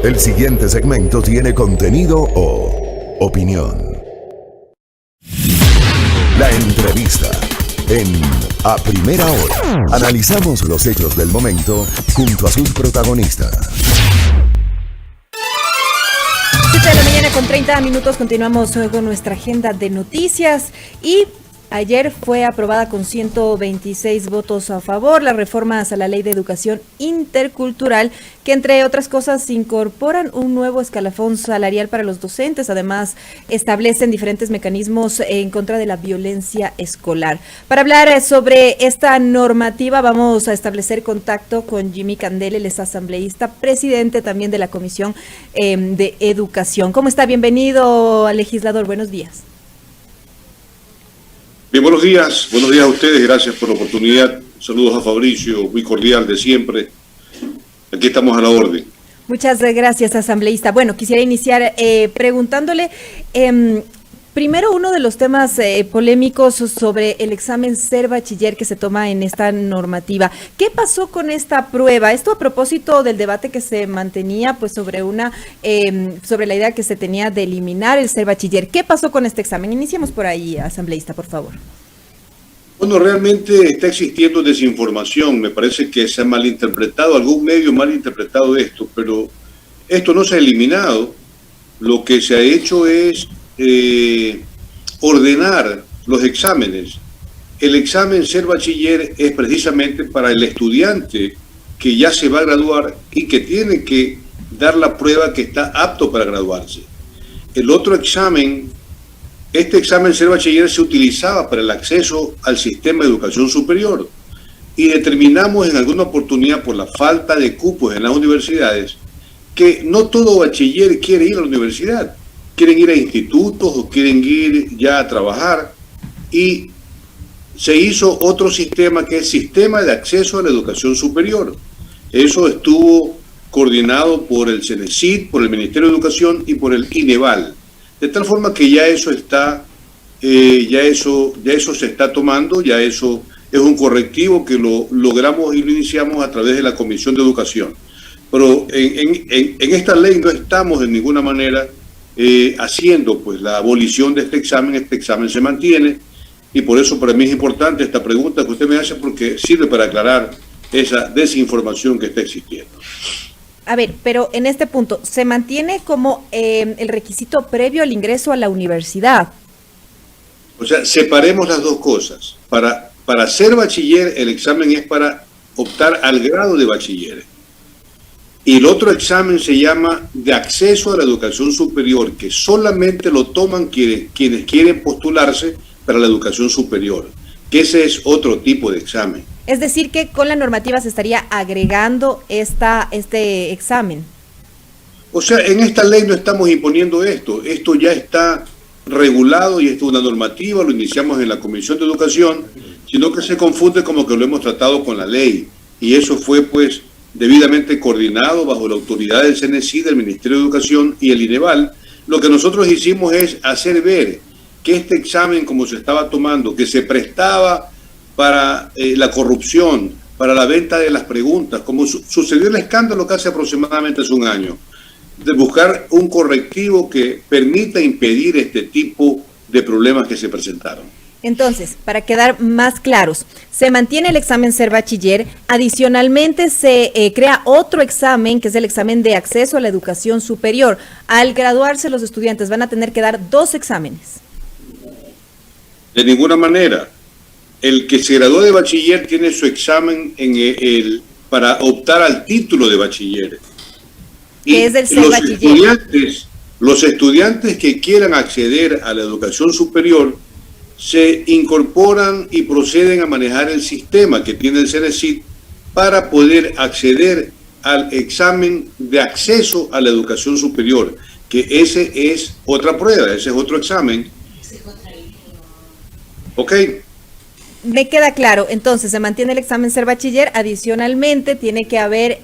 El siguiente segmento tiene contenido o opinión. La entrevista en A Primera Hora. Analizamos los hechos del momento junto a sus protagonistas. 7 de la mañana con 30 minutos, continuamos con nuestra agenda de noticias y ayer fue aprobada con 126 votos a favor las reformas a la Ley de Educación Intercultural, que entre otras cosas incorporan un nuevo escalafón salarial para los docentes, además establecen diferentes mecanismos en contra de la violencia escolar. Para hablar sobre esta normativa vamos a establecer contacto con Jimmy Candel, él es asambleísta, presidente también de la Comisión de Educación. ¿Cómo está? Bienvenido, legislador, buenos días. Bien, buenos días a ustedes, gracias por la oportunidad. Saludos a Fabricio, muy cordial de siempre. Aquí estamos a la orden. Muchas gracias, asambleísta. Bueno, quisiera iniciar preguntándole, primero uno de los temas polémicos sobre el examen Ser Bachiller que se toma en esta normativa. ¿Qué pasó con esta prueba? Esto a propósito del debate que se mantenía pues sobre la idea que se tenía de eliminar el Ser Bachiller. ¿Qué pasó con este examen? Iniciemos por ahí, asambleísta, por favor. Bueno, realmente está existiendo desinformación. Me parece que se ha malinterpretado, algún medio malinterpretado esto, pero esto no se ha eliminado. Lo que se ha hecho es ordenar los exámenes. El examen Ser Bachiller es precisamente para el estudiante que ya se va a graduar y que tiene que dar la prueba que está apto para graduarse. El otro examen, este examen Ser Bachiller se utilizaba para el acceso al sistema de educación superior y determinamos en alguna oportunidad por la falta de cupos en las universidades que no todo bachiller quiere ir a la universidad. Quieren ir a institutos o quieren ir ya a trabajar, y se hizo otro sistema que es Sistema de Acceso a la Educación Superior. Eso estuvo coordinado por el CENESID, por el Ministerio de Educación y por el INEVAL, de tal forma que ya eso está, ya eso se está tomando, ya eso es un correctivo que lo logramos y lo iniciamos a través de la Comisión de Educación. Pero en esta ley no estamos de ninguna manera haciendo pues la abolición de este examen se mantiene, y por eso para mí es importante esta pregunta que usted me hace, porque sirve para aclarar esa desinformación que está existiendo. A ver, pero en este punto, ¿se mantiene como el requisito previo al ingreso a la universidad? O sea, separemos las dos cosas. Para ser bachiller, el examen es para optar al grado de bachiller. Y el otro examen se llama de acceso a la educación superior, que solamente lo toman quienes quieren postularse para la educación superior, que ese es otro tipo de examen. Es decir, que con la normativa se estaría agregando este examen. O sea, en esta ley no estamos imponiendo esto ya está regulado y esto es una normativa, lo iniciamos en la Comisión de Educación, sino que se confunde como que lo hemos tratado con la ley, y eso fue pues debidamente coordinado bajo la autoridad del CENESID, del Ministerio de Educación y el INEVAL. Lo que nosotros hicimos es hacer ver que este examen, como se estaba tomando, que se prestaba para la corrupción, para la venta de las preguntas, como sucedió el escándalo que hace aproximadamente un año, de buscar un correctivo que permita impedir este tipo de problemas que se presentaron. Entonces, para quedar más claros, se mantiene el examen Ser Bachiller, adicionalmente se crea otro examen, que es el examen de acceso a la educación superior. Al graduarse los estudiantes van a tener que dar 2 exámenes. De ninguna manera. El que se graduó de bachiller tiene su examen para optar al título de bachiller. ¿Qué es el Ser Bachiller? Los estudiantes que quieran acceder a la educación superior se incorporan y proceden a manejar el sistema que tiene el CENESID para poder acceder al examen de acceso a la educación superior, que ese es otra prueba, ese es otro examen. ¿Ok? Me queda claro, entonces se mantiene el examen Ser Bachiller, adicionalmente tiene que haber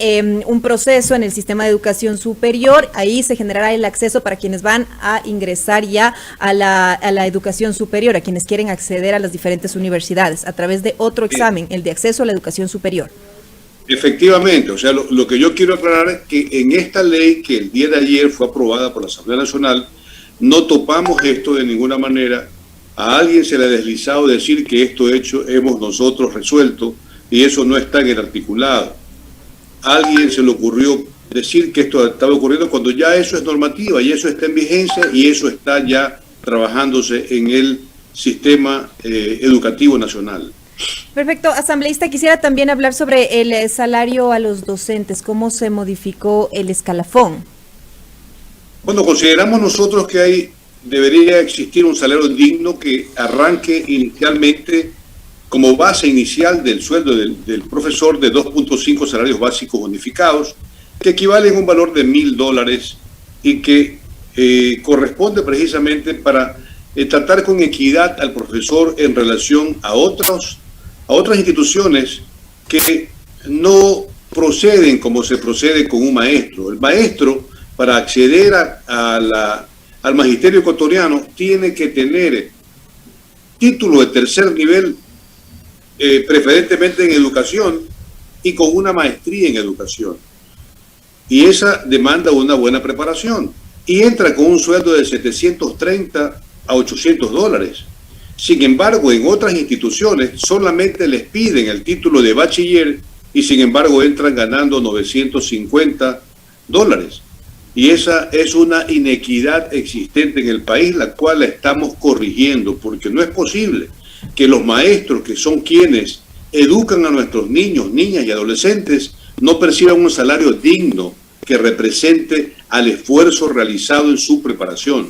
un proceso en el sistema de educación superior, ahí se generará el acceso para quienes van a ingresar ya a la educación superior, a quienes quieren acceder a las diferentes universidades, a través de otro examen, el de acceso a la educación superior. Efectivamente, o sea, lo que yo quiero aclarar es que en esta ley que el día de ayer fue aprobada por la Asamblea Nacional, no topamos esto de ninguna manera. A alguien se le ha deslizado decir que esto hecho hemos nosotros resuelto y eso no está en el articulado. A alguien se le ocurrió decir que esto estaba ocurriendo cuando ya eso es normativa y eso está en vigencia y eso está ya trabajándose en el sistema educativo nacional. Perfecto, asambleísta, quisiera también hablar sobre el salario a los docentes, cómo se modificó el escalafón. Bueno, consideramos nosotros que debería existir un salario digno que arranque inicialmente como base inicial del sueldo del profesor de 2.5 salarios básicos unificados, que equivalen a un valor de $1.000 y que corresponde precisamente para tratar con equidad al profesor en relación a otras instituciones que no proceden como se procede con un maestro. El maestro, para acceder al magisterio ecuatoriano, tiene que tener título de tercer nivel, preferentemente en educación, y con una maestría en educación. Y esa demanda una buena preparación. Y entra con un sueldo de $730 a $800. Sin embargo, en otras instituciones solamente les piden el título de bachiller y sin embargo entran ganando $950. Y esa es una inequidad existente en el país, la cual la estamos corrigiendo, porque no es posible que los maestros, que son quienes educan a nuestros niños, niñas y adolescentes, no perciban un salario digno que represente al esfuerzo realizado en su preparación.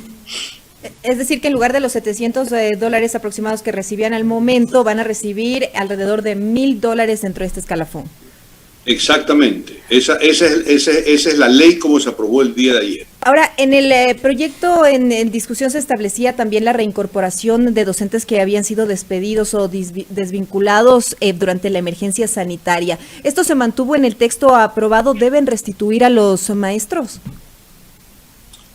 Es decir, que en lugar de los $700 aproximados que recibían al momento, van a recibir alrededor de $1.000 dentro de este escalafón. Exactamente. Esa es la ley como se aprobó el día de ayer. Ahora, en el proyecto en discusión se establecía también la reincorporación de docentes que habían sido despedidos o desvinculados durante la emergencia sanitaria. ¿Esto se mantuvo en el texto aprobado? ¿Deben restituir a los maestros?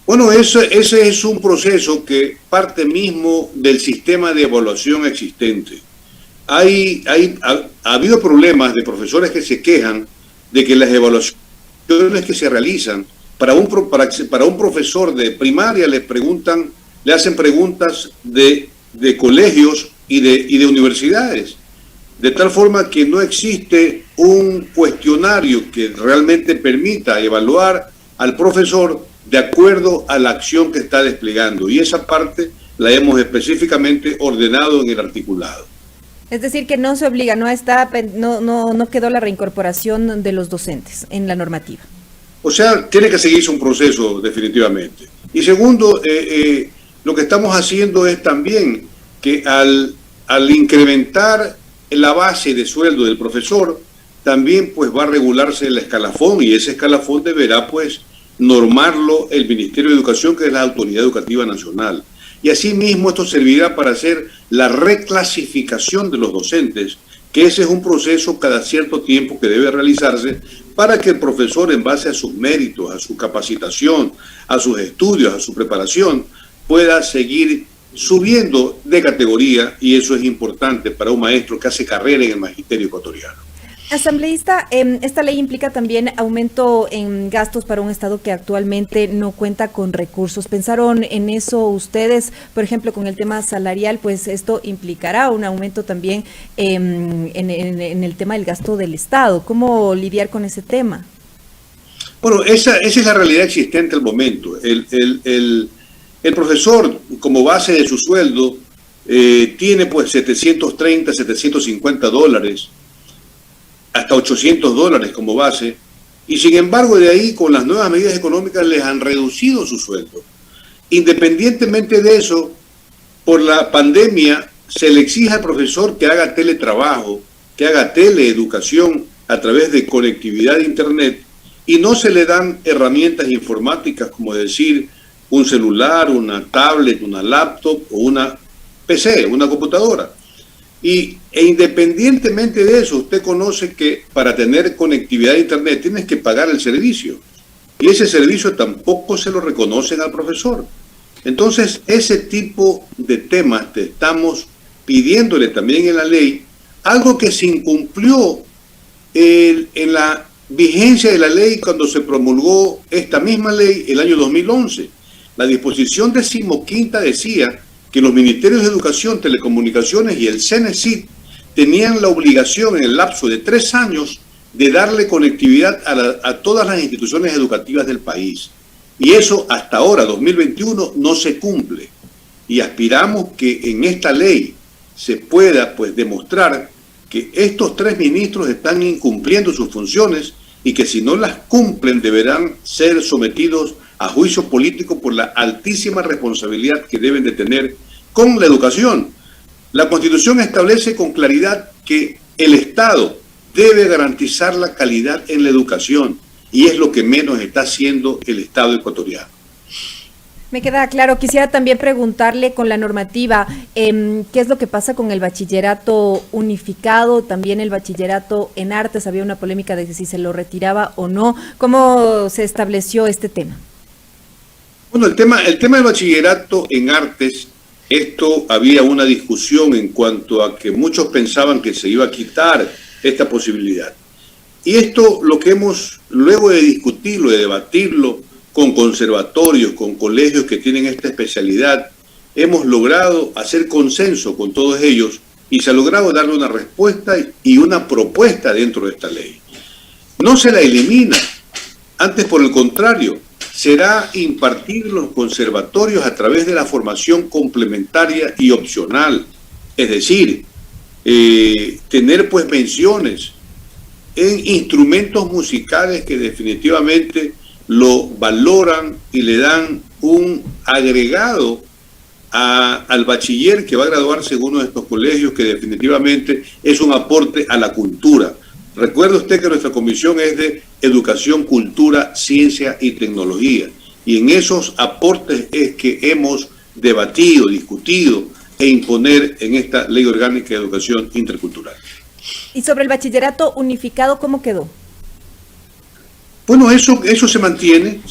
Bueno, ese es un proceso que parte mismo del sistema de evaluación existente. Ha habido problemas de profesores que se quejan de que las evaluaciones que se realizan para un profesor de primaria le hacen preguntas de colegios y de universidades, de tal forma que no existe un cuestionario que realmente permita evaluar al profesor de acuerdo a la acción que está desplegando, y esa parte la hemos específicamente ordenado en el articulado. Es decir, que no se obliga, no quedó la reincorporación de los docentes en la normativa. O sea, tiene que seguirse un proceso definitivamente. Y segundo, lo que estamos haciendo es también que al incrementar la base de sueldo del profesor, también pues va a regularse el escalafón, y ese escalafón deberá pues normarlo el Ministerio de Educación, que es la autoridad educativa nacional. Y asimismo esto servirá para hacer la reclasificación de los docentes, que ese es un proceso cada cierto tiempo que debe realizarse para que el profesor, en base a sus méritos, a su capacitación, a sus estudios, a su preparación, pueda seguir subiendo de categoría, y eso es importante para un maestro que hace carrera en el magisterio ecuatoriano. Asambleísta, esta ley implica también aumento en gastos para un Estado que actualmente no cuenta con recursos. ¿Pensaron en eso ustedes? Por ejemplo, con el tema salarial, pues esto implicará un aumento también en el tema del gasto del Estado. ¿Cómo lidiar con ese tema? Bueno, esa es la realidad existente al momento. El profesor, como base de su sueldo, tiene pues $730, $750, hasta $800 como base, y sin embargo de ahí, con las nuevas medidas económicas, les han reducido su sueldo. Independientemente de eso, por la pandemia se le exige al profesor que haga teletrabajo, que haga teleeducación a través de conectividad de internet, y no se le dan herramientas informáticas como decir un celular, una tablet, una laptop o una PC, una computadora. E independientemente de eso, usted conoce que para tener conectividad a internet tienes que pagar el servicio, y ese servicio tampoco se lo reconocen al profesor. Entonces, ese tipo de temas te estamos pidiéndole también en la ley, algo que se incumplió en la vigencia de la ley cuando se promulgó esta misma ley el año 2011. La disposición 15ª decía que los Ministerios de Educación, Telecomunicaciones y el CENESID tenían la obligación en el lapso de 3 años de darle conectividad a todas las instituciones educativas del país. Y eso hasta ahora, 2021, no se cumple. Y aspiramos que en esta ley se pueda pues demostrar que estos 3 ministros están incumpliendo sus funciones y que si no las cumplen deberán ser sometidos a juicio político por la altísima responsabilidad que deben de tener con la educación. La Constitución establece con claridad que el Estado debe garantizar la calidad en la educación y es lo que menos está haciendo el Estado ecuatoriano. Me queda claro. Quisiera también preguntarle con la normativa, ¿qué es lo que pasa con el bachillerato unificado? También el bachillerato en artes, había una polémica de si se lo retiraba o no. ¿Cómo se estableció este tema? Bueno, el tema del bachillerato en artes, esto había una discusión en cuanto a que muchos pensaban que se iba a quitar esta posibilidad. Y esto lo que hemos, luego de discutirlo, de debatirlo, con conservatorios, con colegios que tienen esta especialidad, hemos logrado hacer consenso con todos ellos y se ha logrado darle una respuesta y una propuesta dentro de esta ley. No se la elimina, antes por el contrario, será impartir los conservatorios a través de la formación complementaria y opcional, es decir, tener pues menciones en instrumentos musicales que definitivamente lo valoran y le dan un agregado al bachiller que va a graduarse en uno de estos colegios, que definitivamente es un aporte a la cultura. Recuerde usted que nuestra comisión es de educación, cultura, ciencia y tecnología, y en esos aportes es que hemos debatido, discutido e imponer en esta ley orgánica de educación intercultural. Y sobre el bachillerato unificado, ¿cómo quedó? Bueno, eso se mantiene,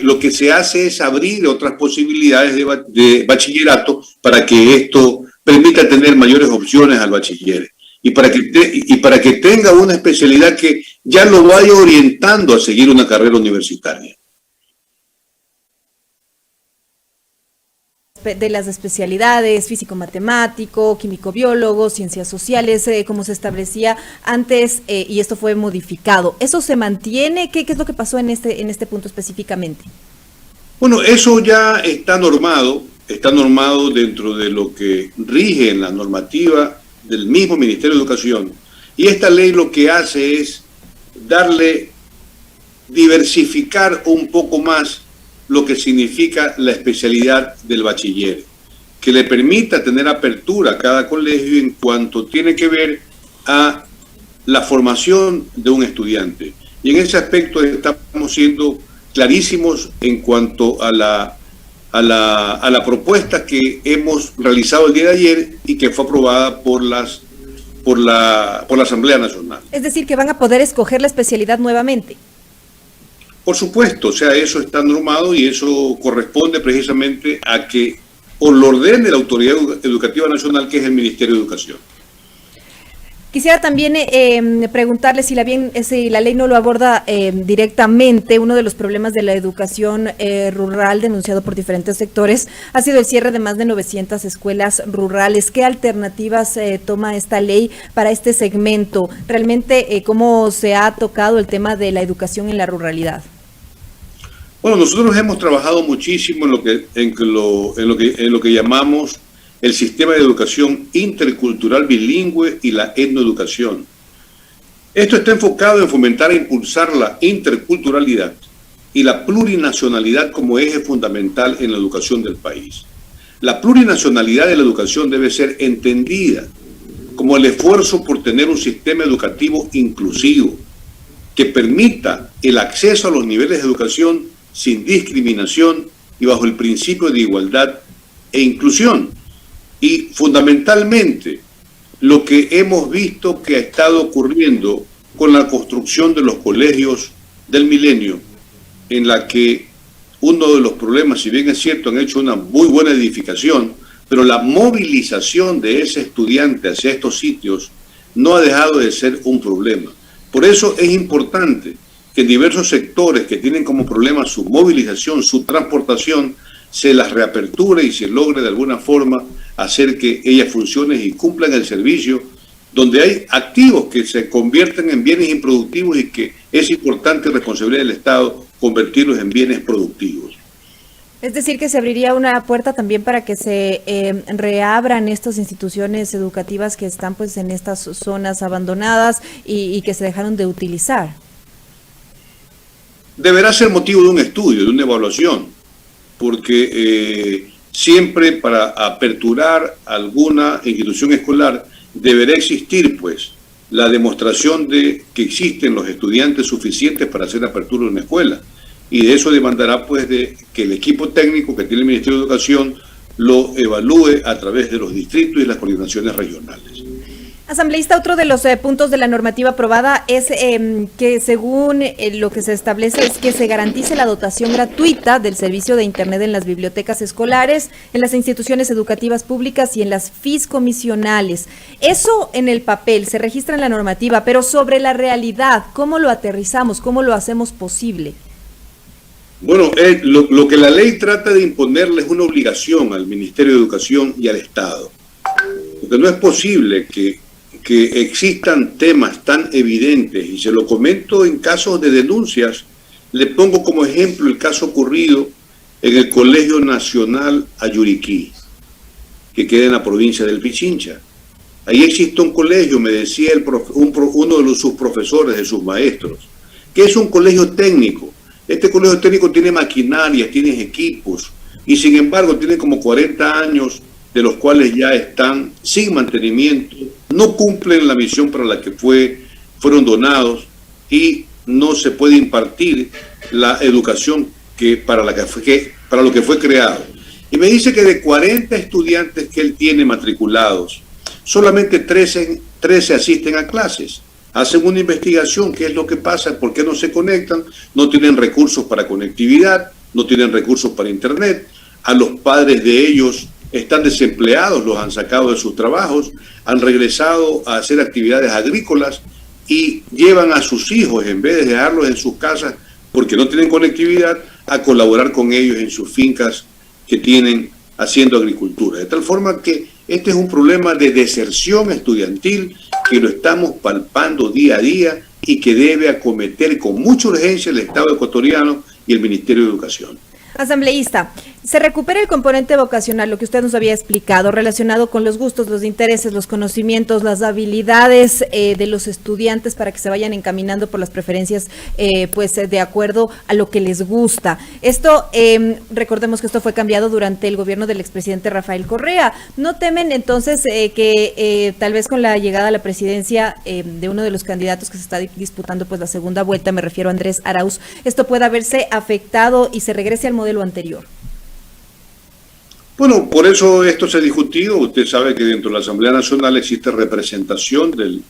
lo que se hace es abrir otras posibilidades de bachillerato para que esto permita tener mayores opciones al bachiller y para que tenga una especialidad que ya lo vaya orientando a seguir una carrera universitaria. De las especialidades, físico-matemático, químico-biólogo, ciencias sociales, como se establecía antes, y esto fue modificado. ¿Eso se mantiene? ¿Qué es lo que pasó en este punto específicamente? Bueno, eso ya está normado dentro de lo que rige en la normativa del mismo Ministerio de Educación, y esta ley lo que hace es diversificar un poco más lo que significa la especialidad del bachiller, que le permita tener apertura a cada colegio en cuanto tiene que ver a la formación de un estudiante. Y en ese aspecto estamos siendo clarísimos en cuanto a la propuesta que hemos realizado el día de ayer y que fue aprobada por la Asamblea Nacional. Es decir, que van a poder escoger la especialidad nuevamente. Por supuesto, o sea, eso está normado y eso corresponde precisamente a que lo ordene la Autoridad Educativa Nacional, que es el Ministerio de Educación. Quisiera también preguntarle si la ley no lo aborda directamente. Uno de los problemas de la educación rural denunciado por diferentes sectores ha sido el cierre de más de 900 escuelas rurales. ¿Qué alternativas toma esta ley para este segmento? Realmente, ¿cómo se ha tocado el tema de la educación en la ruralidad? Bueno, nosotros hemos trabajado muchísimo en lo que llamamos el sistema de educación intercultural bilingüe y la etnoeducación. Esto está enfocado en fomentar e impulsar la interculturalidad y la plurinacionalidad como eje fundamental en la educación del país. La plurinacionalidad de la educación debe ser entendida como el esfuerzo por tener un sistema educativo inclusivo que permita el acceso a los niveles de educación sin discriminación y bajo el principio de igualdad e inclusión. Y fundamentalmente, lo que hemos visto que ha estado ocurriendo con la construcción de los colegios del milenio, en la que uno de los problemas, si bien es cierto, han hecho una muy buena edificación, pero la movilización de ese estudiante hacia estos sitios no ha dejado de ser un problema. Por eso es importante que en diversos sectores que tienen como problema su movilización, su transportación, se las reaperture y se logre de alguna forma hacer que ellas funcionen y cumplan el servicio, donde hay activos que se convierten en bienes improductivos y que es importante responsabilidad del Estado convertirlos en bienes productivos. Es decir, que se abriría una puerta también para que se reabran estas instituciones educativas que están pues en estas zonas abandonadas y que se dejaron de utilizar. Deberá ser motivo de un estudio, de una evaluación, porque siempre para aperturar alguna institución escolar deberá existir pues la demostración de que existen los estudiantes suficientes para hacer apertura de una escuela. Y de eso demandará pues de que el equipo técnico que tiene el Ministerio de Educación lo evalúe a través de los distritos y las coordinaciones regionales. Asambleísta, otro de los puntos de la normativa aprobada es que según lo que se establece es que se garantice la dotación gratuita del servicio de Internet en las bibliotecas escolares, en las instituciones educativas públicas y en las fiscomisionales. Eso en el papel se registra en la normativa, pero sobre la realidad, ¿cómo lo aterrizamos? ¿Cómo lo hacemos posible? Bueno, lo que la ley trata de imponerle es una obligación al Ministerio de Educación y al Estado. Porque no es posible que existan temas tan evidentes, y se lo comento en casos de denuncias. Le pongo como ejemplo el caso ocurrido en el Colegio Nacional Ayuriquí, que queda en la provincia del Pichincha. Ahí existe un colegio, me decía uno de sus profesores, de sus maestros, que es un colegio técnico. Este colegio técnico tiene maquinaria, tiene equipos, y sin embargo tiene como 40 años, de los cuales ya están sin mantenimiento, no cumplen la misión para la que fueron donados y no se puede impartir la educación para lo que fue creado. Y me dice que de 40 estudiantes que él tiene matriculados, solamente 13 asisten a clases. Hacen una investigación, qué es lo que pasa, por qué no se conectan, no tienen recursos para conectividad, no tienen recursos para internet, a los padres de ellos están desempleados, los han sacado de sus trabajos, han regresado a hacer actividades agrícolas y llevan a sus hijos, en vez de dejarlos en sus casas porque no tienen conectividad, a colaborar con ellos en sus fincas que tienen haciendo agricultura. De tal forma que este es un problema de deserción estudiantil que lo estamos palpando día a día y que debe acometer con mucha urgencia el Estado ecuatoriano y el Ministerio de Educación. Asambleísta, se recupera el componente vocacional, lo que usted nos había explicado, relacionado con los gustos, los intereses, los conocimientos, las habilidades de los estudiantes para que se vayan encaminando por las preferencias, pues de acuerdo a lo que les gusta. Esto, recordemos que esto fue cambiado durante el gobierno del expresidente Rafael Correa. ¿No temen entonces que tal vez con la llegada a la presidencia de uno de los candidatos que se está disputando pues la segunda vuelta, me refiero a Andrés Arauz, esto pueda verse afectado y se regrese al modelo anterior? Bueno, por eso esto se ha discutido. Usted sabe que dentro de la Asamblea Nacional existe representación del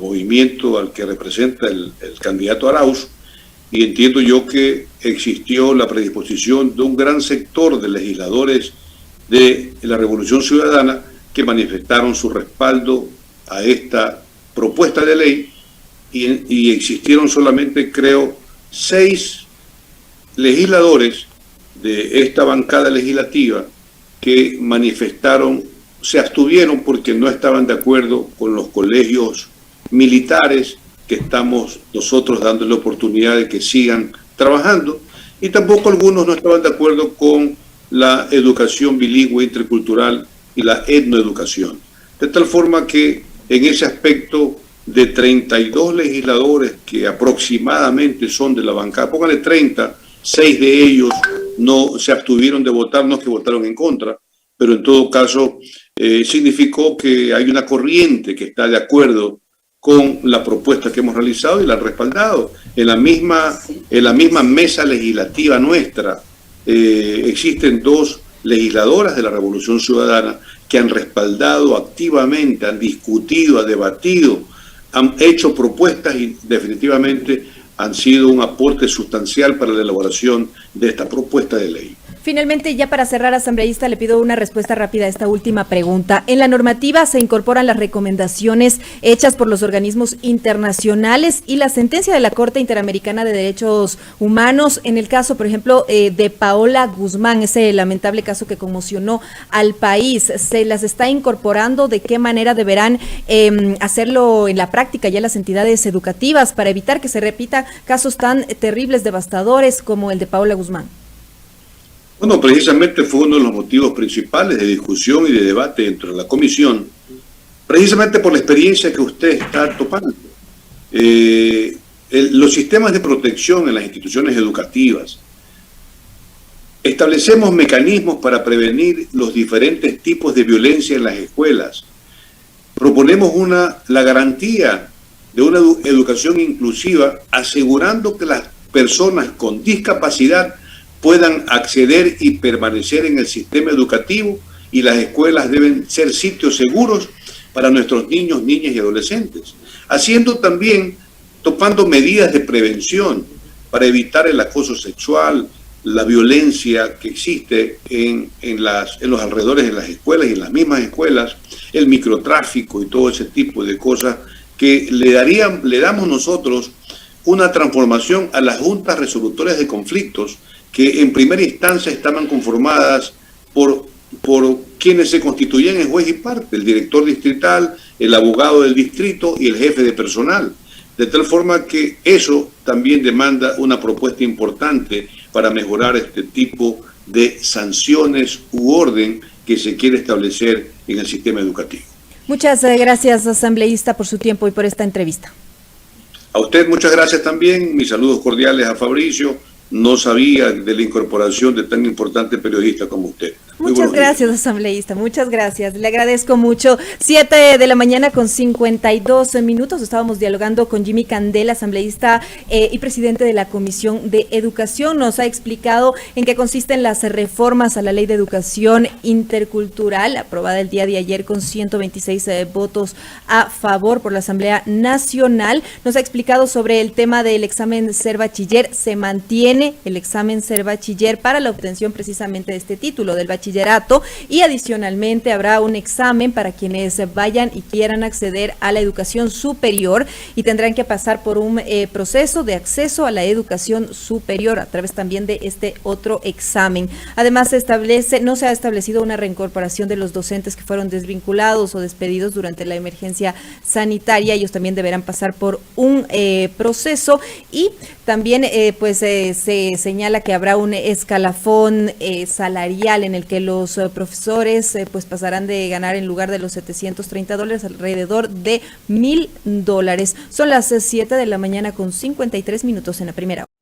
movimiento al que representa el candidato Arauz, y entiendo yo que existió la predisposición de un gran sector de legisladores de la Revolución Ciudadana que manifestaron su respaldo a esta propuesta de ley, y existieron solamente, creo, 6 legisladores de esta bancada legislativa que se abstuvieron porque no estaban de acuerdo con los colegios militares que estamos nosotros dándole oportunidad de que sigan trabajando, y tampoco algunos no estaban de acuerdo con la educación bilingüe intercultural y la etnoeducación. De tal forma que en ese aspecto, de 32 legisladores que aproximadamente son de la bancada, póngale 30, 6 de ellos no se abstuvieron de votar, no es que votaron en contra, pero en todo caso significó que hay una corriente que está de acuerdo con la propuesta que hemos realizado y la han respaldado. En la misma mesa legislativa nuestra existen 2 legisladoras de la Revolución Ciudadana que han respaldado activamente, han discutido, han debatido, han hecho propuestas y definitivamente han sido un aporte sustancial para la elaboración de esta propuesta de ley. Finalmente, ya para cerrar, asambleísta, le pido una respuesta rápida a esta última pregunta. En la normativa se incorporan las recomendaciones hechas por los organismos internacionales y la sentencia de la Corte Interamericana de Derechos Humanos en el caso, por ejemplo, de Paola Guzmán, ese lamentable caso que conmocionó al país. ¿Se las está incorporando? ¿De qué manera deberán hacerlo en la práctica ya las entidades educativas para evitar que se repitan casos tan terribles, devastadores como el de Paola Guzmán? Bueno, precisamente fue uno de los motivos principales de discusión y de debate dentro de la comisión, precisamente por la experiencia que usted está topando. Los sistemas de protección en las instituciones educativas, establecemos mecanismos para prevenir los diferentes tipos de violencia en las escuelas. Proponemos la garantía de una educación inclusiva, asegurando que las personas con discapacidad puedan acceder y permanecer en el sistema educativo, y las escuelas deben ser sitios seguros para nuestros niños, niñas y adolescentes. Haciendo también, tomando medidas de prevención para evitar el acoso sexual, la violencia que existe en los alrededores de las escuelas y en las mismas escuelas, el microtráfico y todo ese tipo de cosas que le damos nosotros una transformación a las juntas resolutorias de conflictos que en primera instancia estaban conformadas por quienes se constituían en juez y parte, el director distrital, el abogado del distrito y el jefe de personal. De tal forma que eso también demanda una propuesta importante para mejorar este tipo de sanciones u orden que se quiere establecer en el sistema educativo. Muchas gracias, asambleísta, por su tiempo y por esta entrevista. A usted muchas gracias también, mis saludos cordiales a Fabricio. No sabía de la incorporación de tan importante periodista como usted. Muchas gracias, asambleísta, muchas gracias. Le agradezco mucho. 7 de la mañana con 52 minutos. Estábamos dialogando con Jimmy Candela, asambleísta y presidente de la Comisión de Educación. Nos ha explicado en qué consisten las reformas a la Ley de Educación Intercultural, aprobada el día de ayer con 126 votos a favor por la Asamblea Nacional. Nos ha explicado sobre el tema del examen Ser Bachiller. Se mantiene el examen Ser Bachiller para la obtención precisamente de este título del bachillerato, y adicionalmente habrá un examen para quienes vayan y quieran acceder a la educación superior, y tendrán que pasar por un proceso de acceso a la educación superior a través también de este otro examen. Además, no se ha establecido una reincorporación de los docentes que fueron desvinculados o despedidos durante la emergencia sanitaria. Ellos también deberán pasar por un proceso, y también se señala que habrá un escalafón salarial en el que los profesores pasarán de ganar, en lugar de los $730, alrededor de $1,000. Son las 7 de la mañana con 53 minutos en la primera hora.